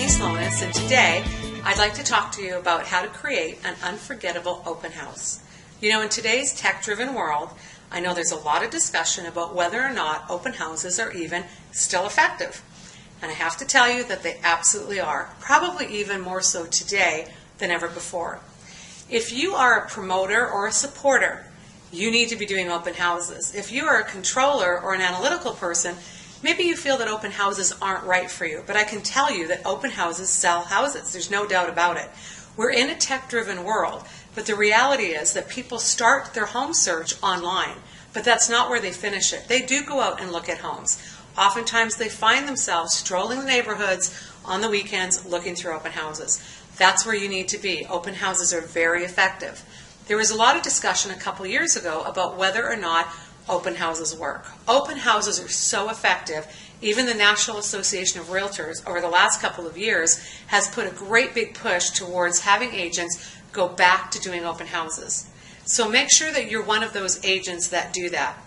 Denise Lonis, and today I'd like to talk to you about how to create an unforgettable open house. You know, in today's tech-driven world, I know there's a lot of discussion about whether or not open houses are even still effective. And I have to tell you that they absolutely are, probably even more so today than ever before. If you are a promoter or a supporter, you need to be doing open houses. If you are a controller or an analytical person, maybe you feel that open houses aren't right for you, but I can tell you that open houses sell houses. There's no doubt about it. We're in a tech-driven world, but the reality is that people start their home search online, but that's not where they finish it. They do go out and look at homes. Oftentimes they find themselves strolling the neighborhoods on the weekends looking through open houses. That's where you need to be. Open houses are very effective. There was a lot of discussion a couple years ago about whether or not open houses work. Open houses are so effective. Even the National Association of Realtors over the last couple of years has put a great big push towards having agents go back to doing open houses. So make sure that you're one of those agents that do that.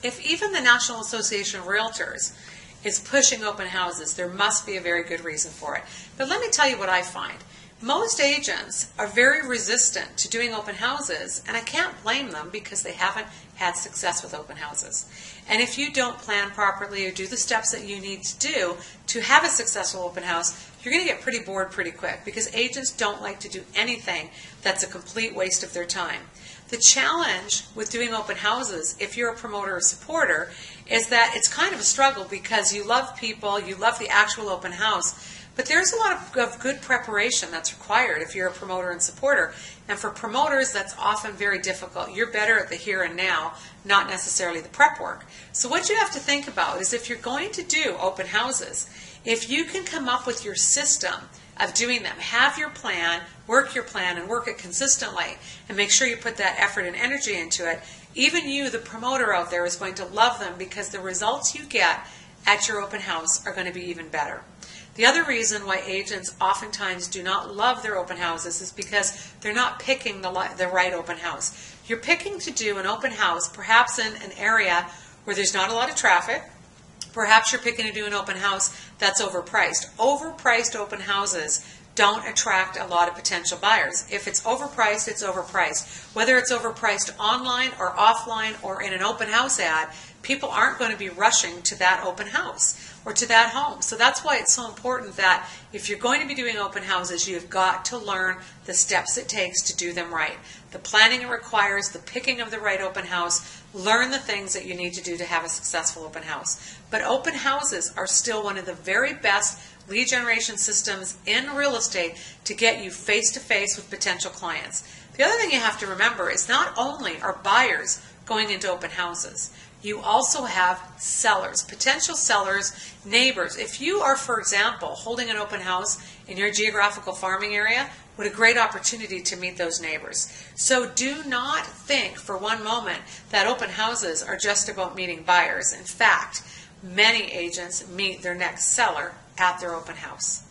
If even the National Association of Realtors is pushing open houses, there must be a very good reason for it. But let me tell you what I find. Most agents are very resistant to doing open houses, and I can't blame them because they haven't had success with open houses. And if you don't plan properly or do the steps that you need to do to have a successful open house, you're going to get pretty bored pretty quick because agents don't like to do anything that's a complete waste of their time. The challenge with doing open houses, if you're a promoter or supporter, is that it's kind of a struggle because you love people, you love the actual open house, but there's a lot of good preparation that's required if you're a promoter and supporter. And for promoters, that's often very difficult. You're better at the here and now, not necessarily the prep work. So what you have to think about is if you're going to do open houses, if you can come up with your system of doing them, have your plan, and work it consistently, and make sure you put that effort and energy into it, even you, the promoter out there, is going to love them because the results you get at your open house are going to be even better. The other reason why agents oftentimes do not love their open houses is because they're not picking the right open house. You're picking to do an open house perhaps in an area where there's not a lot of traffic. Perhaps you're picking to do an open house that's overpriced. Overpriced open houses don't attract a lot of potential buyers. If it's overpriced, it's overpriced. Whether it's overpriced online or offline or in an open house ad, people aren't going to be rushing to that open house or to that home. So that's why it's so important that if you're going to be doing open houses, you've got to learn the steps it takes to do them right. The planning it requires, the picking of the right open house, learn the things that you need to do to have a successful open house. But open houses are still one of the very best lead generation systems in real estate to get you face-to-face with potential clients. The other thing you have to remember is not only are buyers going into open houses, you also have sellers, potential sellers, neighbors. If you are, for example, holding an open house in your geographical farming area, what a great opportunity to meet those neighbors. So do not think for one moment that open houses are just about meeting buyers. In fact, many agents meet their next seller at their open house.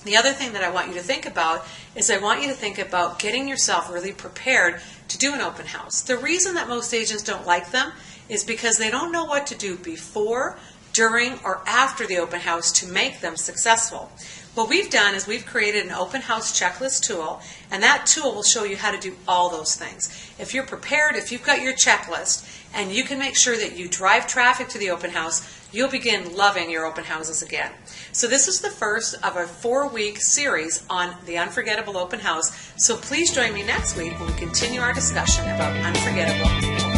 The other thing that I want you to think about is I want you to think about getting yourself really prepared to do an open house. The reason that most agents don't like them is because they don't know what to do before, during, or after the open house to make them successful. What we've done is we've created an open house checklist tool, and that tool will show you how to do all those things. If you're prepared, if you've got your checklist, and you can make sure that you drive traffic to the open house, you'll begin loving your open houses again. So this is the first of a 4-week series on the Unforgettable Open House. So please join me next week when we continue our discussion about unforgettable